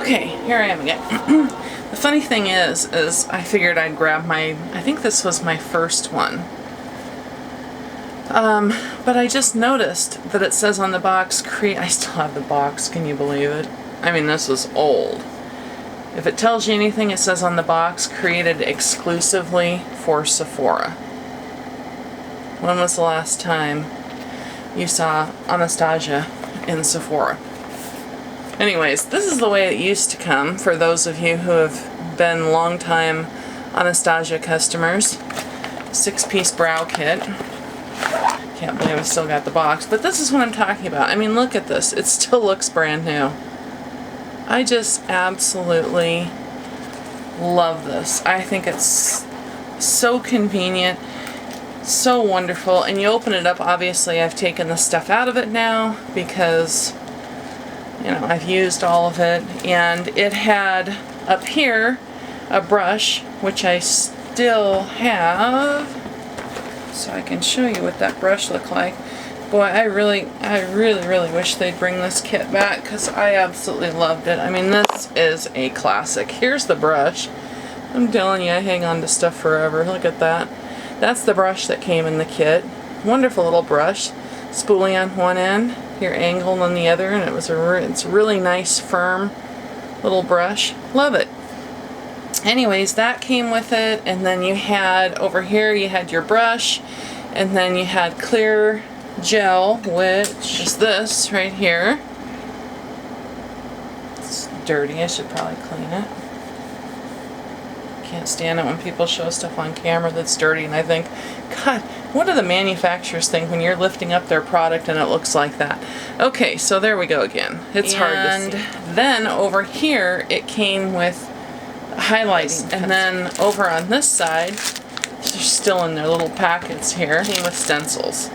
Okay, here I am again. The funny thing is I figured I'd grab my, I think this was my first one. But I just noticed that it says on the box, I still have the box, can you believe it? I mean, this was old. If it tells you anything, it says on the box, created exclusively for Sephora. When was the last time you saw Anastasia in Sephora? Anyways, this is the way it used to come for those of you who have been long-time Anastasia customers. 6-piece brow kit. Can't believe I still got the box, but this is what I'm talking about. I mean, look at this. It still looks brand new. I just absolutely love this. I think it's so convenient, so wonderful, and you open it up. Obviously, I've taken the stuff out of it now because, you know, I've used all of it, and it had up here a brush, which I still have, so I can show you what that brush looked like. Boy, I really wish they'd bring this kit back because I absolutely loved it. I mean, this is a classic. Here's the brush. I'm telling you, I hang on to stuff forever. Look at that. That's the brush that came in the kit. Wonderful little brush. Spoolie on one end, your angle on the other, and it's a really nice, firm little brush. Love it. Anyways, that came with it, and then you had, over here, you had your brush, and then you had clear gel, which is this right here. It's dirty, I should probably clean it. Can't stand it when people show stuff on camera that's dirty, and I think, God, what do the manufacturers think when you're lifting up their product and it looks like that? Okay, so there we go again. It's hard to see. And then over here, it came with highlighting, and then over on this side, they're still in their little packets here, came with stencils,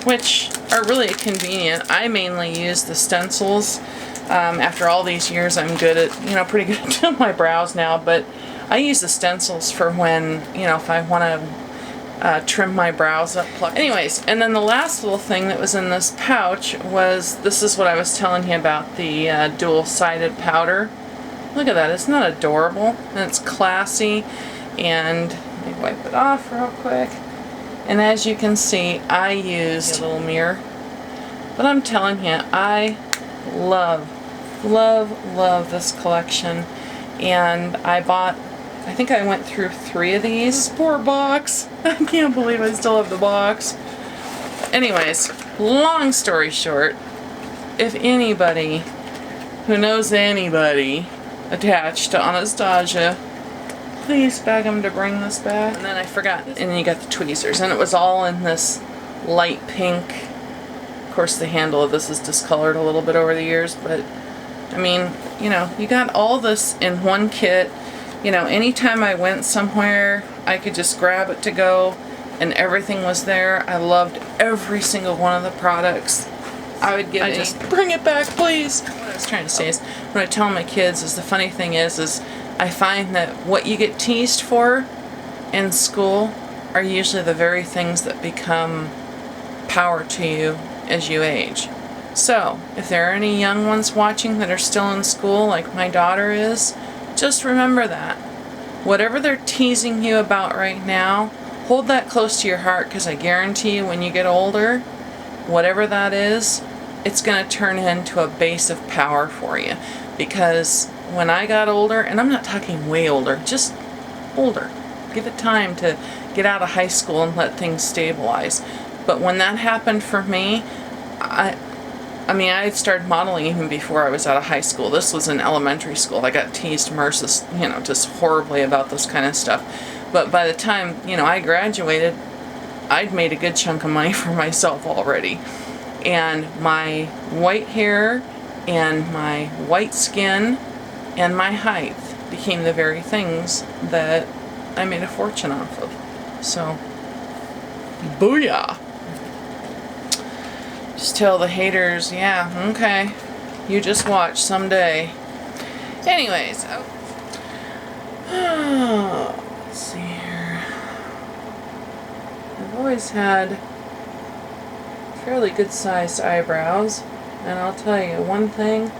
which are really convenient. I mainly use the stencils. After all these years, I'm good at, you know, pretty good at doing my brows now, but I use the stencils for when, you know, if I want to trim my brows up. Anyways, and then the last little thing that was in this pouch was, this is what I was telling you about, the dual-sided powder. Look at that, isn't that adorable? And it's classy, and let me wipe it off real quick. And as you can see, I used a little mirror. But I'm telling you, I love this collection. And I bought, I think I went through 3 of these. This poor box. I can't believe I still have the box. Anyways, long story short, if anybody who knows anybody attached to Anastasia, please beg them to bring this back. And then I forgot, and you got the tweezers, and it was all in this light pink. Of course, the handle of this is discolored a little bit over the years, but I mean, you know, you got all this in one kit. You know, anytime I went somewhere, I could just grab it to go, and everything was there. I loved every single one of the products. I would give just bring it back, please. What I was trying to say is, what I tell my kids is, the funny thing is I find that what you get teased for in school are usually the very things that become power to you as you age. So, if there are any young ones watching that are still in school, like my daughter is, just remember that. Whatever they're teasing you about right now, hold that close to your heart, because I guarantee you when you get older, whatever that is, it's going to turn into a base of power for you. Because when I got older, and I'm not talking way older, just older, give it time to get out of high school and let things stabilize. But when that happened for me, I mean, I had started modeling even before I was out of high school. This was in elementary school. I got teased mercilessly, you know, just horribly about this kind of stuff. But by the time, you know, I graduated, I'd made a good chunk of money for myself already. And my white hair and my white skin and my height became the very things that I made a fortune off of. So, booyah! Just tell the haters, yeah, okay, you just watch someday. Anyways, let's see here. I've always had fairly good sized eyebrows, and I'll tell you one thing,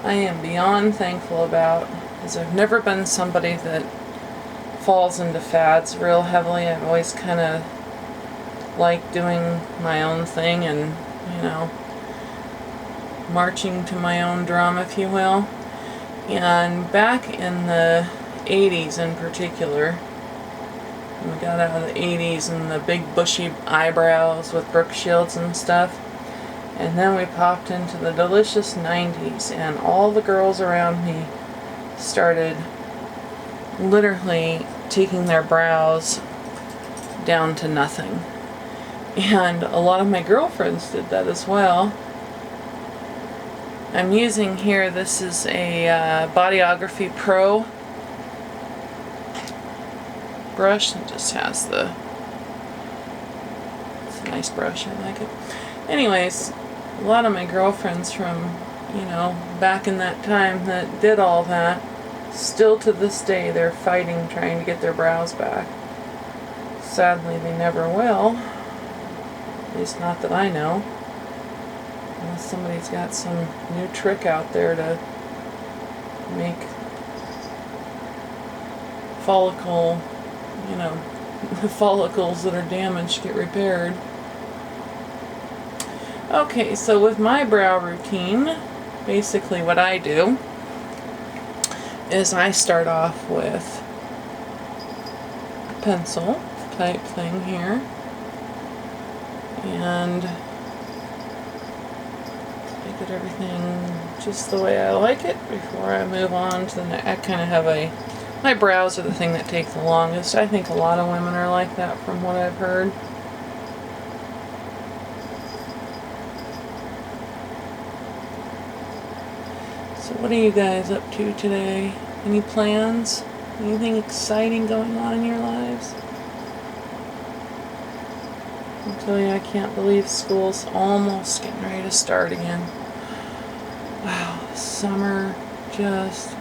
I am beyond thankful about, because I've never been somebody that falls into fads real heavily. I've always kind of liked doing my own thing and, you know, marching to my own drum, if you will. And back in the 80s in particular, when we got out of the 80s and the big bushy eyebrows with Brooke Shields and stuff, and then we popped into the delicious 90s, and all the girls around me started literally taking their brows down to nothing. And a lot of my girlfriends did that as well. I'm using here, this is a Bodyography Pro brush. It just has the, it's a nice brush, I like it. Anyways, a lot of my girlfriends from, you know, back in that time that did all that, still to this day they're fighting trying to get their brows back. Sadly, they never will. At least not that I know. Unless somebody's got some new trick out there to make follicle, you know, follicles that are damaged get repaired. Okay, so with my brow routine, basically what I do is I start off with a pencil type thing here, and I get everything just the way I like it before I move on to the next. I kind of have a, my brows are the thing that take the longest. I think a lot of women are like that from what I've heard. So what are you guys up to today? Any plans? Anything exciting going on in your lives? I'll tell you, I can't believe school's almost getting ready to start again. Wow, summer just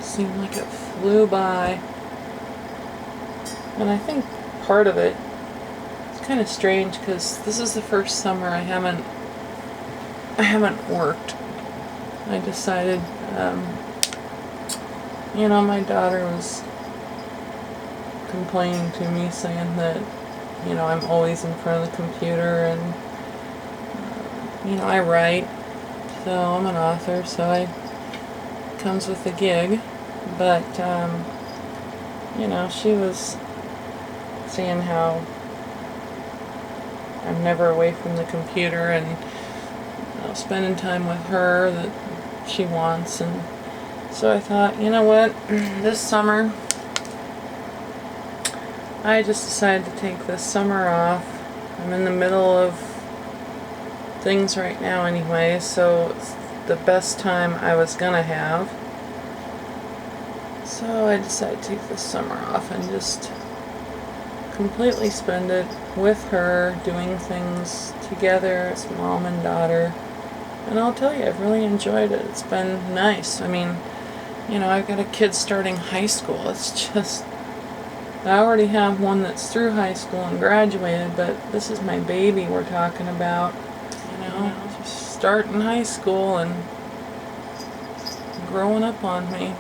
seemed like it flew by. And I think part of it, it's kind of strange because this is the first summer I haven't worked. I decided, you know, my daughter was complaining to me saying that, you know, I'm always in front of the computer and, you know, I write, so I'm an author, so it comes with the gig, but, you know, she was seeing how I'm never away from the computer and, you know, spending time with her that she wants, and so I thought, you know what, this summer I just decided to take this summer off. I'm in the middle of things right now anyway, so it's the best time I was gonna have. So I decided to take this summer off and just completely spend it with her, doing things together as mom and daughter. And I'll tell you, I've really enjoyed it. It's been nice. I mean, you know, I've got a kid starting high school. It's just, I already have one that's through high school and graduated, but this is my baby we're talking about. You know, just starting high school and growing up on me.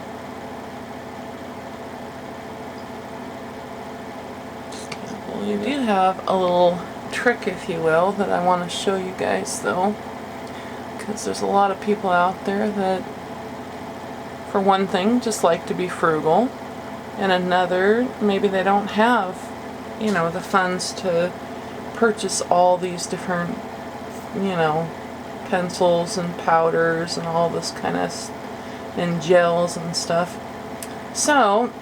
Just can't believe it. I do have a little trick, if you will, that I want to show you guys though. Because there's a lot of people out there that, for one thing, just like to be frugal, and another, maybe they don't have, you know, the funds to purchase all these different, you know, pencils and powders and all this kind of, and gels and stuff. So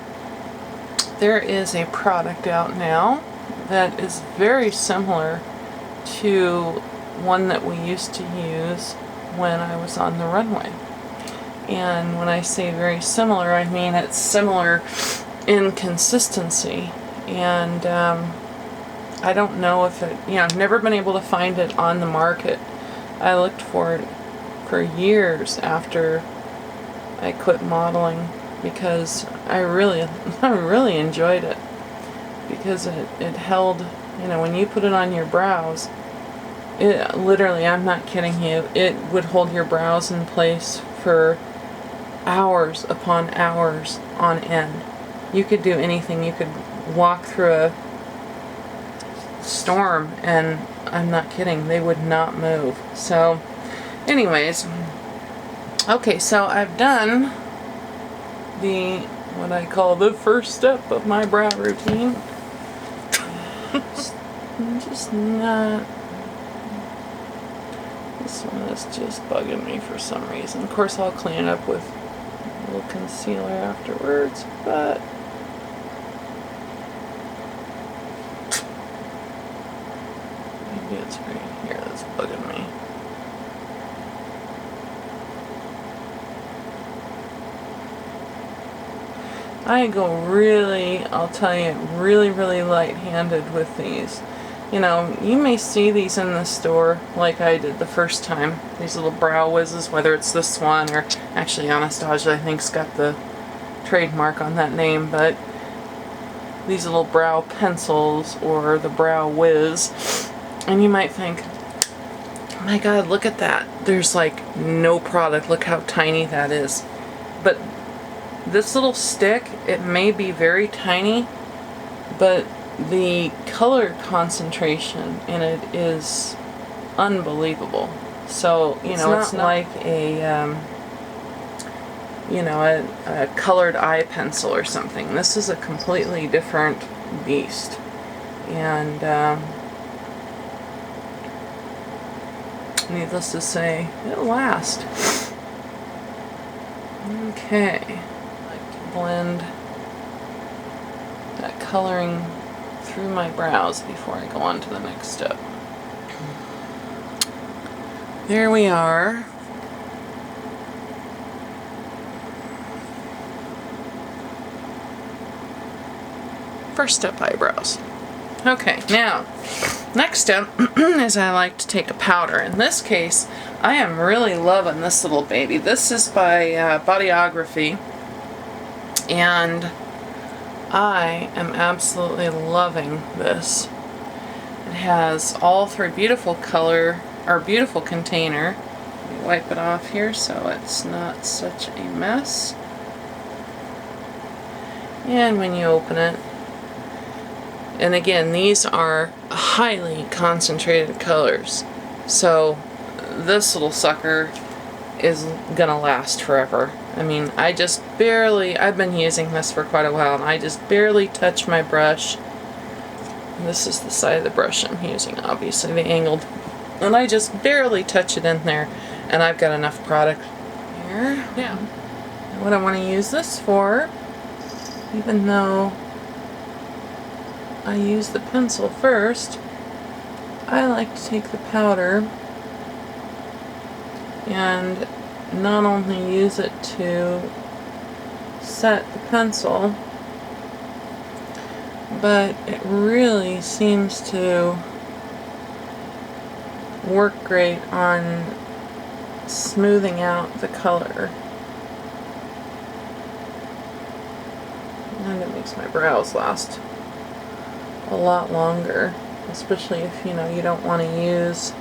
there is a product out now that is very similar to one that we used to use when I was on the runway. And when I say very similar, I mean it's similar in consistency. And I don't know if it, you know, I've never been able to find it on the market. I looked for it for years after I quit modeling because I really enjoyed it. Because it held, you know, when you put it on your brows, it literally, I'm not kidding you, it would hold your brows in place for hours upon hours on end. You could do anything. You could walk through a storm and I'm not kidding, they would not move. So anyways, okay, so I've done the what I call the first step of my brow routine. Just not, this one is just bugging me for some reason. Of course I'll clean it up with a little concealer afterwards, but maybe it's right here that's bugging me. I go really, I'll tell you, really light-handed with these. You know, you may see these in the store like I did the first time. These little brow whizzes, whether it's this one or actually Anastasia I think's got the trademark on that name, but these little brow pencils or the brow whiz. And you might think, oh my god, look at that. There's like no product. Look how tiny that is. But this little stick, it may be very tiny, but the color concentration in it is unbelievable. So, you know, it's not like a, you know, a colored eye pencil or something. This is a completely different beast. And, needless to say, it'll last. Okay. I like to blend that coloring through my brows before I go on to the next step. There we are. First step, eyebrows. Okay, now, next step is I like to take a powder. In this case, I am really loving this little baby. This is by BeautyDaughtMom, and I am absolutely loving this. It has all three beautiful color, or beautiful container. Let me wipe it off here so it's not such a mess. And when you open it, and again, these are highly concentrated colors, so this little sucker is gonna last forever. I mean, I just barely, I've been using this for quite a while, and I just barely touch my brush. This is the side of the brush I'm using, obviously, the angled. And I just barely touch it in there, and I've got enough product here. Yeah. What I want to use this for, even though I use the pencil first, I like to take the powder and not only use it to set the pencil, but it really seems to work great on smoothing out the color. And it makes my brows last a lot longer, especially if, you know, you don't want to use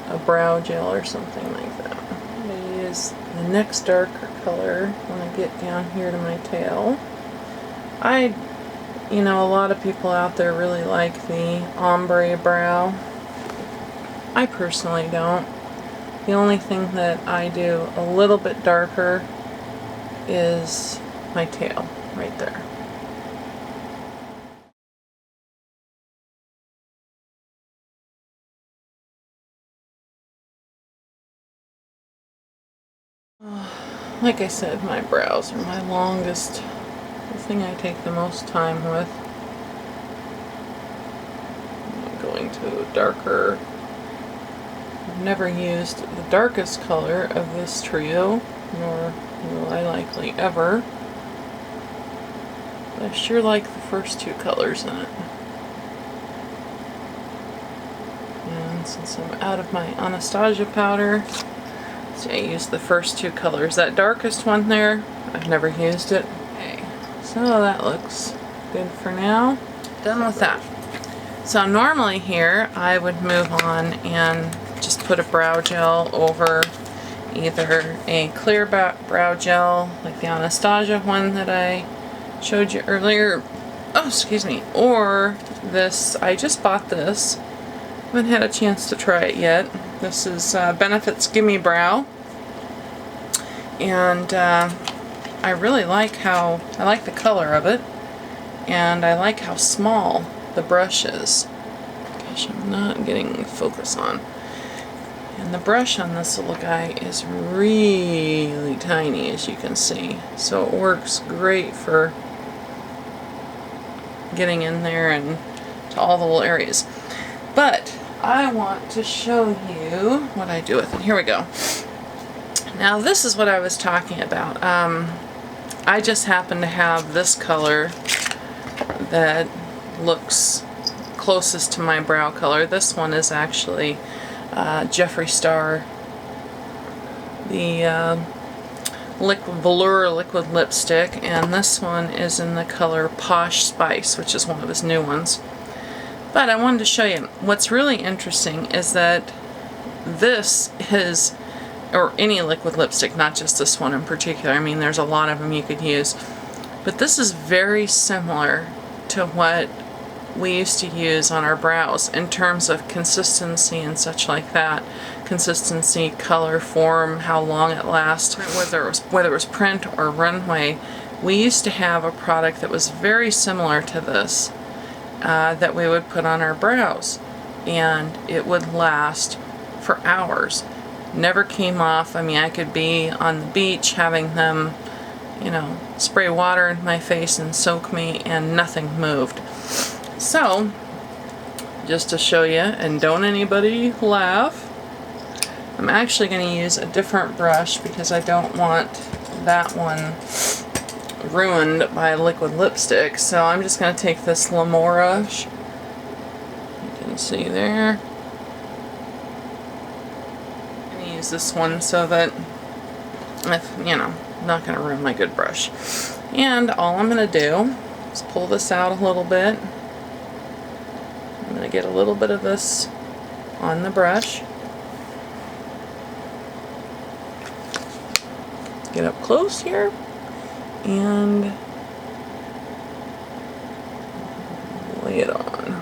a brow gel or something like that. I'm going to use the next darker color when I get down here to my tail. You know, a lot of people out there really like the ombre brow. I personally don't. The only thing that I do a little bit darker is my tail right there. Like I said, my brows are my longest, the thing I take the most time with. I'm going to a darker, I've never used the darkest color of this trio, nor will I likely ever. But I sure like the first two colors in it. And since I'm out of my Anastasia powder, so I used the first two colors. That darkest one there, I've never used it. Okay, so that looks good for now. Done with that. So normally here, I would move on and just put a brow gel over either a clear brow gel, like the Anastasia one that I showed you earlier, oh, excuse me, or this, I just bought this, haven't had a chance to try it yet. This is Benefit's Gimme Brow, and I really like I like the color of it, and I like how small the brush is. Gosh, I'm not getting focus on. And the brush on this little guy is really tiny, as you can see. So it works great for getting in there and to all the little areas. But I want to show you what I do with it. Here we go. Now this is what I was talking about. I just happen to have this color that looks closest to my brow color. This one is actually Jeffree Star, the Velour liquid lipstick, and this one is in the color Posh Spice, which is one of his new ones. But I wanted to show you, what's really interesting is that this is, or any liquid lipstick, not just this one in particular, I mean there's a lot of them you could use, but this is very similar to what we used to use on our brows in terms of consistency and such like that. Consistency, color, form, how long it lasts, whether it was print or runway. We used to have a product that was very similar to this that we would put on our brows, and it would last for hours. Never came off. I mean, I could be on the beach having them, you know, spray water in my face and soak me, and nothing moved. So, just to show you, and don't anybody laugh, I'm actually going to use a different brush because I don't want that one ruined by liquid lipstick. So I'm just going to take this Lamora, you can see there, and use this one so that, if, you know, I'm not going to ruin my good brush. And all I'm going to do is pull this out a little bit. I'm going to get a little bit of this on the brush. Get up close here and lay it on.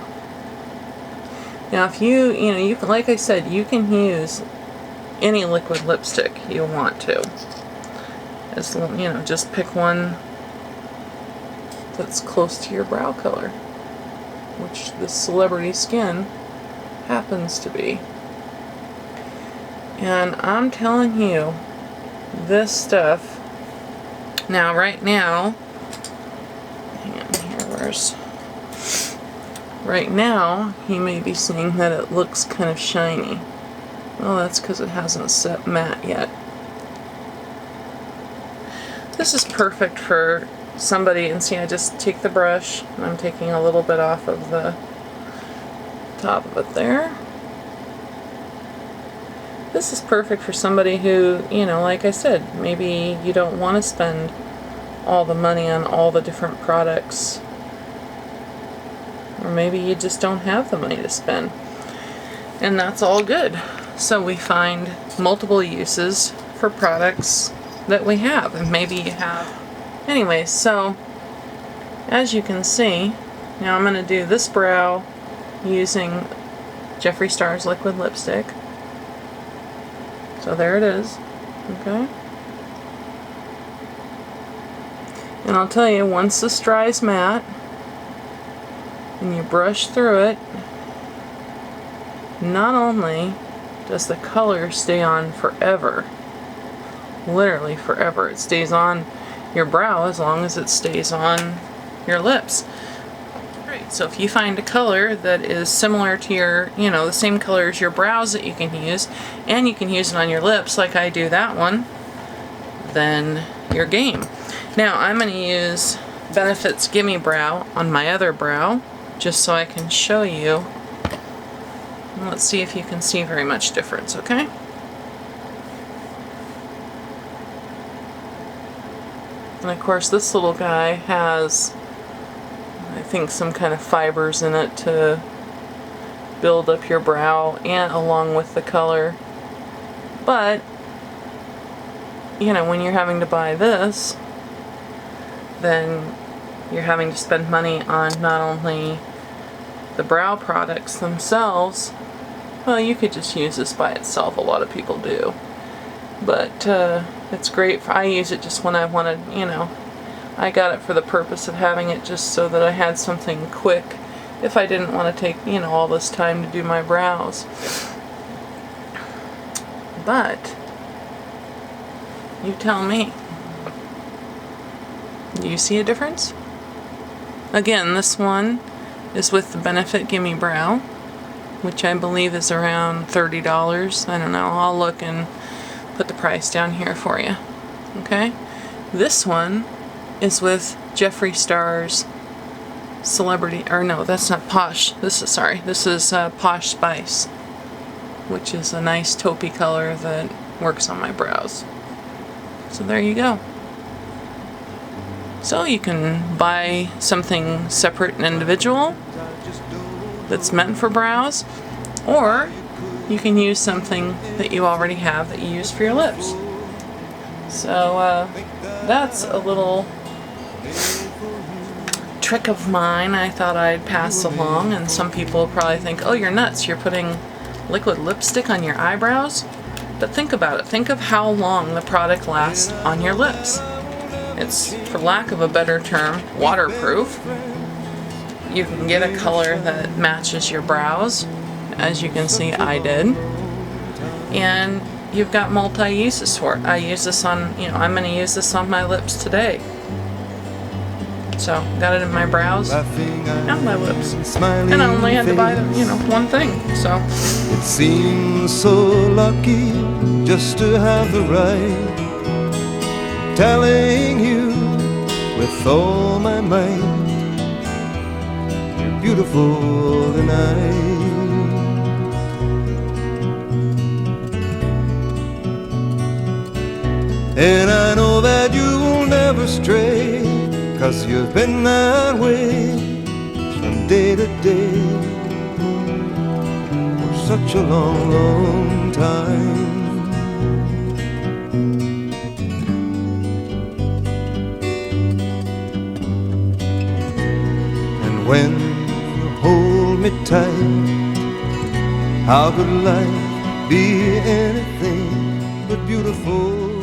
Now if you can, like I said, you can use any liquid lipstick you want to. As, you know, just pick one that's close to your brow color, which this Celebrity Skin happens to be. And I'm telling you, this stuff, now right now, hang on here, right now you may be seeing that it looks kind of shiny. Well, that's because it hasn't set matte yet. This is perfect for somebody, and see, I just take the brush and I'm taking a little bit off of the top of it there. This is perfect for somebody who, you know, like I said, maybe you don't want to spend all the money on all the different products, or maybe you just don't have the money to spend, and that's all good. So we find multiple uses for products that we have, and maybe you have. Anyways, so as you can see, now I'm going to do this brow using Jeffree Star's liquid lipstick. So there it is, okay? And I'll tell you, once this dries matte, and you brush through it, not only does the color stay on forever, literally forever, it stays on your brow as long as it stays on your lips. Great. So if you find a color that is similar to your, you know, the same color as your brows that you can use, and you can use it on your lips like I do that one, then you're game. Now I'm going to use Benefit's Gimme Brow on my other brow, just so I can show you. Let's see if you can see very much difference, okay? And of course this little guy has, I think, some kind of fibers in it to build up your brow and along with the color. But, you know, when you're having to buy this, then you're having to spend money on not only the brow products themselves. Well, you could just use this by itself. A lot of people do. But it's great. I use it just when I wanted, you know, I got it for the purpose of having it just so that I had something quick if I didn't want to take, you know, all this time to do my brows. But you tell me. Do you see a difference? Again, this one is with the Benefit Gimme Brow, which I believe is around $30. I don't know. I'll look and put the price down here for you. Okay? This one is with Jeffree Star's Celebrity, or no, that's not Posh. This is Posh Spice, which is a nice taupey color that works on my brows. So there you go. So you can buy something separate and individual that's meant for brows, or you can use something that you already have that you use for your lips. So that's a little trick of mine I thought I'd pass along, and some people probably think, oh, you're nuts, you're putting liquid lipstick on your eyebrows. But think about it. Think of how long the product lasts on your lips. It's, for lack of a better term, waterproof. You can get a color that matches your brows, as you can see I did. And you've got multi-uses for it. I use this on, you know, I'm going to use this on my lips today. So, got it in my brows and my lips. And I only had to buy, you know, one thing, so. It seems so lucky just to have the right, telling you with all my might, you're beautiful tonight. And I know that you will never stray, 'cause you've been that way from day to day for such a long, long time. And when you hold me tight, how could life be anything but beautiful?